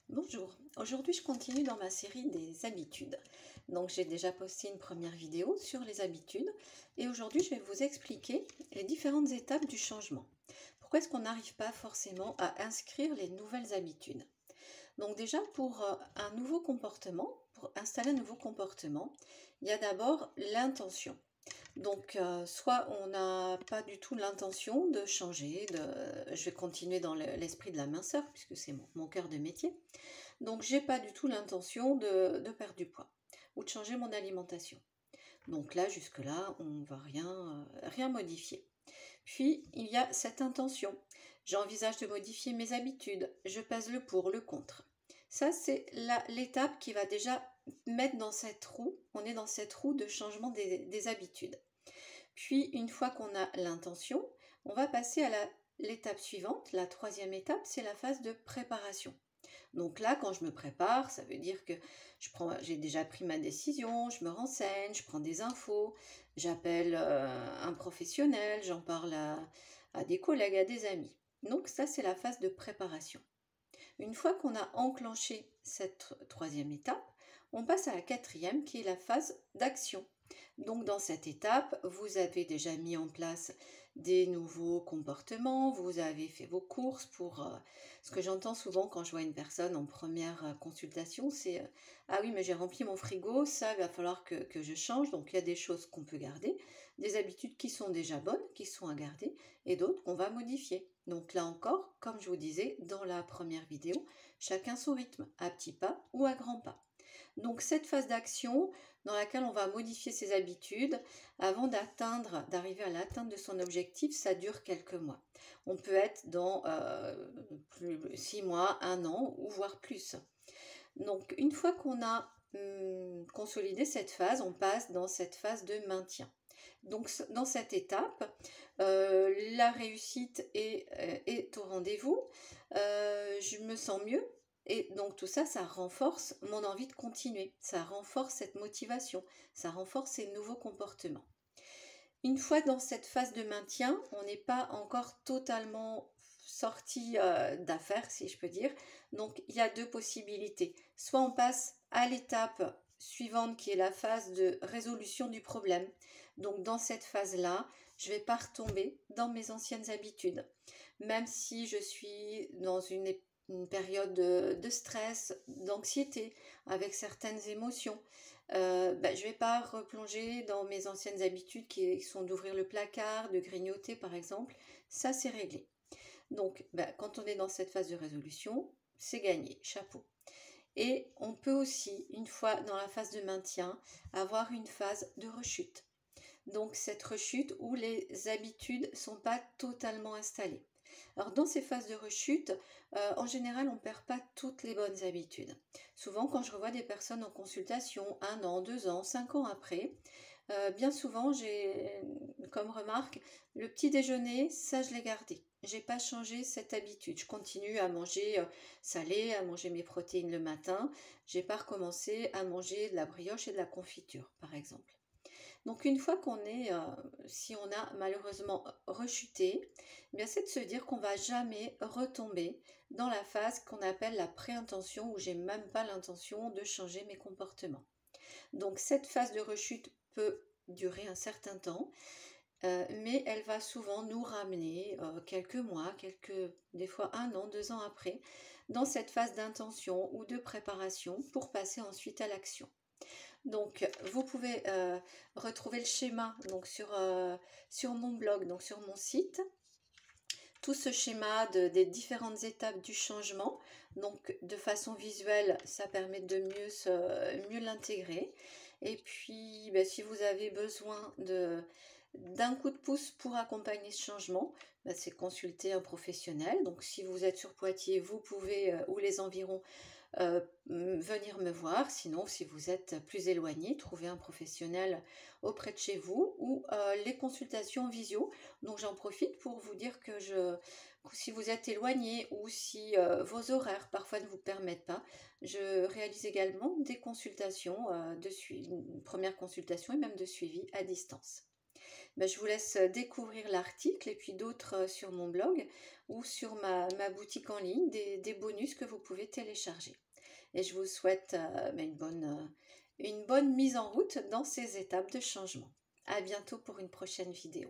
Bonjour, aujourd'hui je continue dans ma série des habitudes. Donc j'ai déjà posté une première vidéo sur les habitudes et aujourd'hui je vais vous expliquer les différentes étapes du changement. Pourquoi est-ce qu'on n'arrive pas forcément à inscrire les nouvelles habitudes? Donc déjà pour un nouveau comportement, pour installer un nouveau comportement, il y a d'abord l'intention. Donc, soit on n'a pas du tout l'intention de changer, je vais continuer dans l'esprit de la minceur puisque c'est mon cœur de métier. Donc, j'ai pas du tout l'intention de perdre du poids ou de changer mon alimentation. Donc là, jusque-là, on va rien modifier. Puis, il y a cette intention. J'envisage de modifier mes habitudes. Je pèse le pour, le contre. Ça, c'est l'étape qui va déjà mettre dans cette roue. On est dans cette roue de changement des habitudes. Puis, une fois qu'on a l'intention, on va passer à l'étape suivante. La troisième étape, c'est la phase de préparation. Donc là, quand je me prépare, ça veut dire que j'ai déjà pris ma décision, je me renseigne, je prends des infos, j'appelle un professionnel, j'en parle à des collègues, à des amis. Donc ça, c'est la phase de préparation. Une fois qu'on a enclenché cette troisième étape, on passe à la quatrième qui est la phase d'action. Donc dans cette étape, vous avez déjà mis en place des nouveaux comportements, vous avez fait vos courses ce que j'entends souvent quand je vois une personne en première consultation, c'est ah oui, mais j'ai rempli mon frigo, ça, il va falloir que je change. Donc il y a des choses qu'on peut garder, des habitudes qui sont déjà bonnes, qui sont à garder, et d'autres qu'on va modifier. Donc là encore, comme je vous disais dans la première vidéo, chacun son rythme, à petits pas ou à grands pas. Donc cette phase d'action dans laquelle on va modifier ses habitudes avant d'arriver à l'atteinte de son objectif, ça dure quelques mois. On peut être dans 6 mois, un an ou voire plus. Donc une fois qu'on a consolidé cette phase, on passe dans cette phase de maintien. Donc dans cette étape, la réussite est au rendez-vous, je me sens mieux et donc tout ça, ça renforce mon envie de continuer, ça renforce cette motivation, ça renforce ces nouveaux comportements. Une fois dans cette phase de maintien, on n'est pas encore totalement sorti d'affaire, si je peux dire. Donc il y a deux possibilités. Soit on passe à l'étape suivante qui est la phase de résolution du problème. Donc dans cette phase-là, je ne vais pas retomber dans mes anciennes habitudes. Même si je suis dans une période de stress, d'anxiété, avec certaines émotions, je ne vais pas replonger dans mes anciennes habitudes qui sont d'ouvrir le placard, de grignoter par exemple. Ça, c'est réglé. Donc, quand on est dans cette phase de résolution, c'est gagné, chapeau. Et on peut aussi, une fois dans la phase de maintien, avoir une phase de rechute. Donc cette rechute où les habitudes ne sont pas totalement installées. Alors dans ces phases de rechute, en général, on ne perd pas toutes les bonnes habitudes. Souvent, quand je revois des personnes en consultation, 1 an, 2 ans, 5 ans après, bien souvent, j'ai comme remarque, le petit déjeuner, ça je l'ai gardé. J'ai pas changé cette habitude. Je continue à manger salé, à manger mes protéines le matin. J'ai pas recommencé à manger de la brioche et de la confiture, par exemple. Donc une fois si on a malheureusement rechuté, eh bien c'est de se dire qu'on va jamais retomber dans la phase qu'on appelle la pré-intention où j'ai même pas l'intention de changer mes comportements. Donc cette phase de rechute peut durer un certain temps, mais elle va souvent nous ramener quelques mois, des fois 1 an, 2 ans après, dans cette phase d'intention ou de préparation pour passer ensuite à l'action. Donc, vous pouvez retrouver le schéma donc, sur mon blog, donc sur mon site. Tout ce schéma des différentes étapes du changement. Donc, de façon visuelle, ça permet de mieux l'intégrer. Et puis, si vous avez besoin d'un coup de pouce pour accompagner ce changement, c'est consulter un professionnel. Donc, si vous êtes sur Poitiers, vous pouvez, ou les environs, venir me voir. Sinon, si vous êtes plus éloigné, trouvez un professionnel auprès de chez vous ou les consultations visio. Donc j'en profite pour vous dire que si vous êtes éloigné ou si vos horaires parfois ne vous permettent pas, je réalise également des consultations une première consultation et même de suivi à distance. Ben, je vous laisse découvrir l'article et puis d'autres sur mon blog ou sur ma boutique en ligne, des bonus que vous pouvez télécharger. Et je vous souhaite une bonne mise en route dans ces étapes de changement. À bientôt pour une prochaine vidéo.